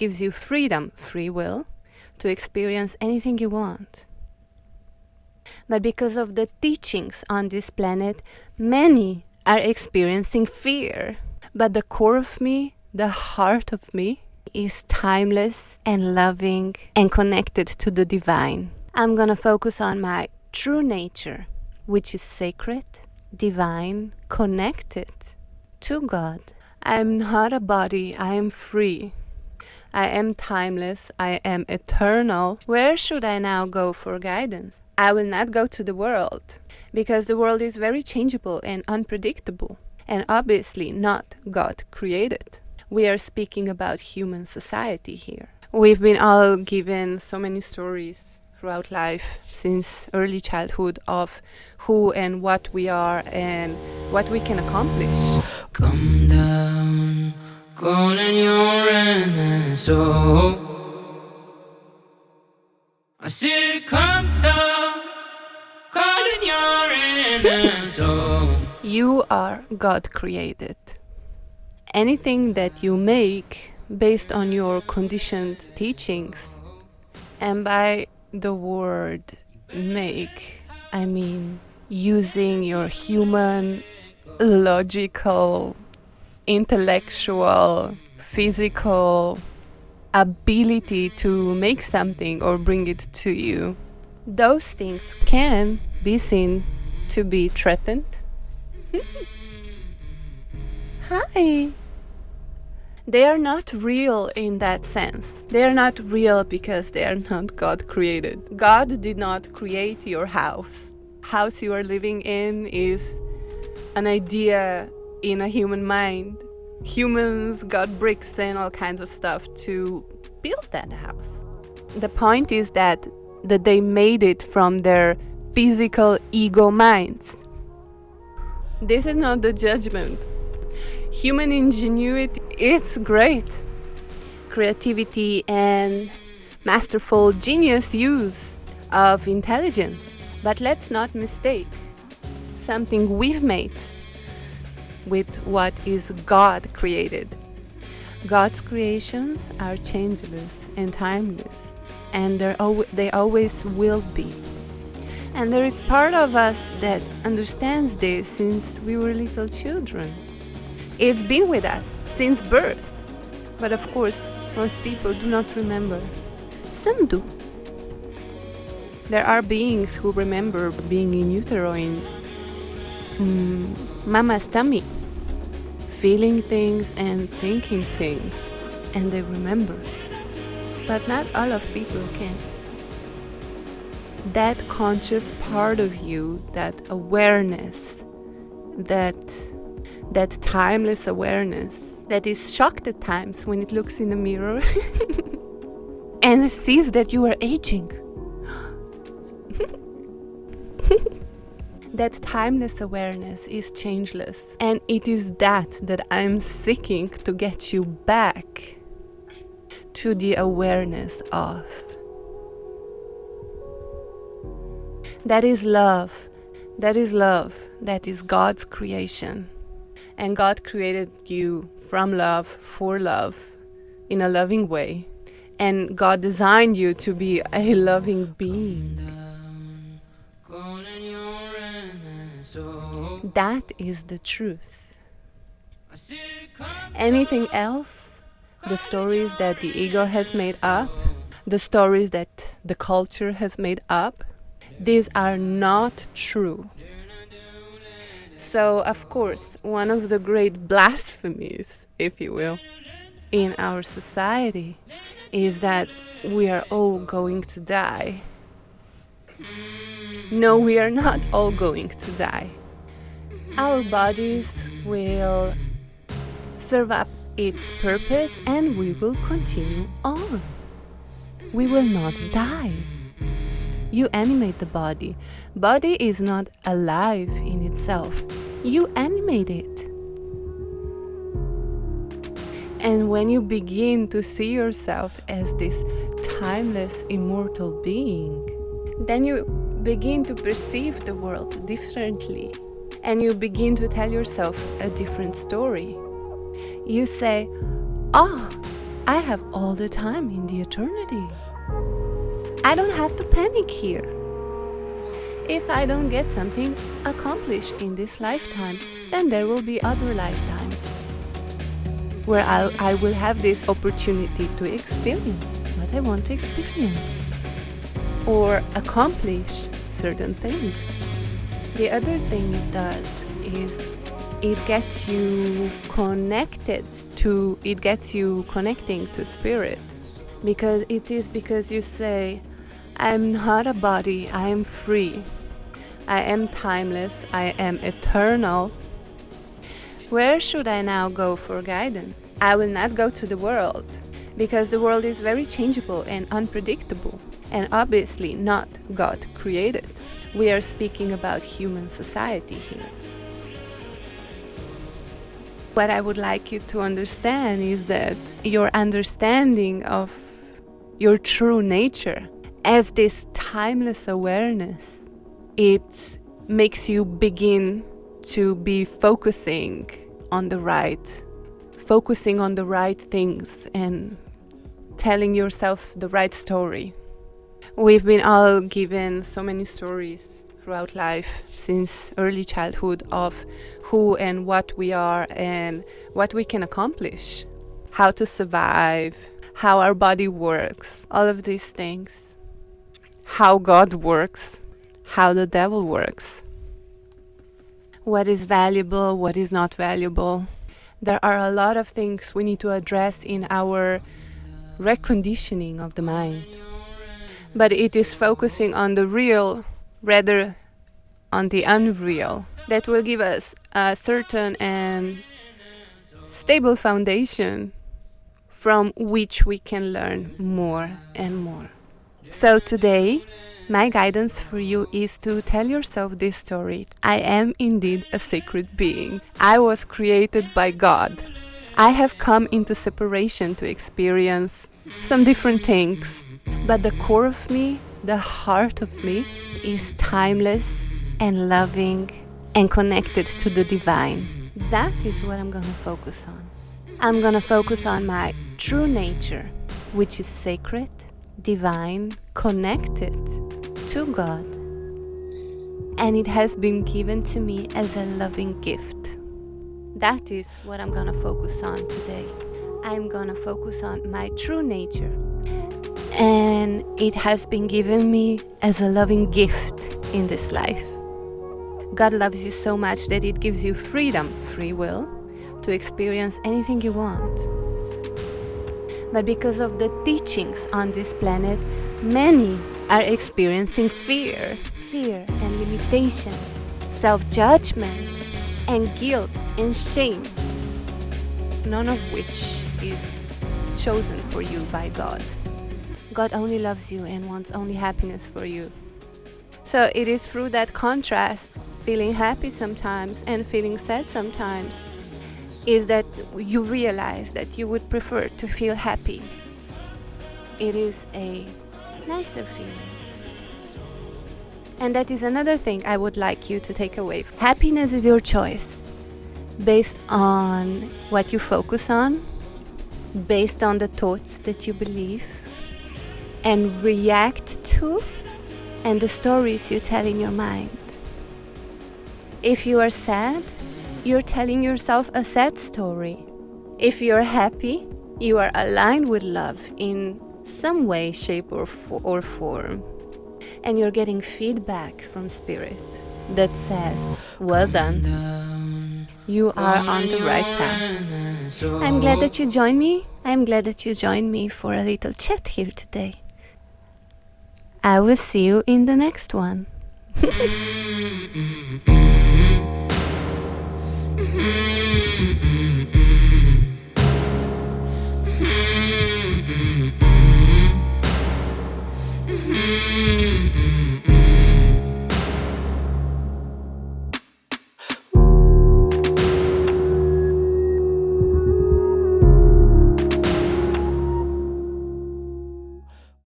gives you freedom, free will, to experience anything you want. But because of the teachings on this planet, many are experiencing fear. But the core of me, the heart of me, is timeless and loving and connected to the divine. I'm gonna focus on my true nature, which is sacred, divine, connected to God. I am not a body, I am free. I am timeless, I am eternal. Where should I now go for guidance? I will not go to the world, because the world is very changeable and unpredictable, and obviously not God created. We are speaking about human society here. We've been all given so many stories throughout life, since early childhood, of who and what we are and what we can accomplish. Come down, calling your soul. I said, come down, calling your soul. You are God created. Anything that you make based on your conditioned teachings, and by the word make, I mean using your human, logical, intellectual, physical ability to make something or bring it to you. Those things can be seen to be threatened. Hi! They are not real in that sense. They are not real because they are not God created. God did not create your house. House you are living in is an idea in a human mind. Humans got bricks and all kinds of stuff to build that house. The point is that they made it from their physical ego minds. This is not the judgment. Human ingenuity is great. Creativity and masterful genius use of intelligence. But let's not mistake something we've made with what is God created. God's creations are changeless and timeless, and they always will be. And there is part of us that understands this since we were little children. It's been with us since birth. But of course, most people do not remember. Some do. There are beings who remember being in utero in mama's tummy, feeling things and thinking things, and they remember. But not all of people can. That conscious part of you, that awareness, that timeless awareness that is shocked at times when it looks in the mirror and sees that you are aging. That timeless awareness is changeless, and it is that I'm seeking to get you back to the awareness of. That is love. That is love. That is God's creation. And God created you from love, for love, in a loving way. And God designed you to be a loving being. That is the truth. Anything else, the stories that the ego has made up, the stories that the culture has made up, these are not true. So, of course, one of the great blasphemies, if you will, in our society is that we are all going to die. No, we are not all going to die. Our bodies will serve up its purpose and we will continue on. We will not die. You animate the body. Body is not alive in itself. You animate it. And when you begin to see yourself as this timeless, immortal being, then you begin to perceive the world differently. And you begin to tell yourself a different story. You say, oh, I have all the time in the eternity. I don't have to panic here. If I don't get something accomplished in this lifetime, then there will be other lifetimes where I will have this opportunity to experience what I want to experience or accomplish certain things. The other thing it does is it gets you connecting to spirit, because you say, I'm not a body, I am free, I am timeless, I am eternal. Where should I now go for guidance? I will not go to the world, because the world is very changeable and unpredictable, and obviously not God created. We are speaking about human society here. What I would like you to understand is that your understanding of your true nature as this timeless awareness, it makes you begin to be focusing on the right things and telling yourself the right story. We've been all given so many stories throughout life since early childhood of who and what we are and what we can accomplish, how to survive, how our body works, all of these things, how God works, how the devil works, what is valuable, what is not valuable. There are a lot of things we need to address in our reconditioning of the mind. But it is focusing on the real rather on the unreal that will give us a certain and stable foundation from which we can learn more and more. So today, my guidance for you is to tell yourself this story. I am indeed a sacred being. I was created by God. I have come into separation to experience some different things, but the core of me, the heart of me, is timeless and loving and connected to the divine. That is what I'm going to focus on. I'm going to focus on my true nature, which is sacred, divine, connected to God. And it has been given to me as a loving gift. That is what I'm going to focus on today. I'm going to focus on my true nature. And it has been given me as a loving gift in this life. God loves you so much that it gives you freedom, free will, to experience anything you want. But because of the teachings on this planet, many are experiencing fear and limitation, self-judgment and guilt and shame, none of which is chosen for you by God. God only loves you and wants only happiness for you. So it is through that contrast, feeling happy sometimes and feeling sad sometimes, is that you realize that you would prefer to feel happy. It is a nicer feeling. And that is another thing I would like you to take away. Happiness is your choice, based on what you focus on, based on the thoughts that you believe and react to, and the stories you tell in your mind. If you are sad, you're telling yourself a sad story. If you're happy, you are aligned with love in some way, shape, or form. And you're getting feedback from spirit that says, well done. You are on the right path. I'm glad that you joined me. I'm glad that you joined me for a little chat here today. I will see you in the next one.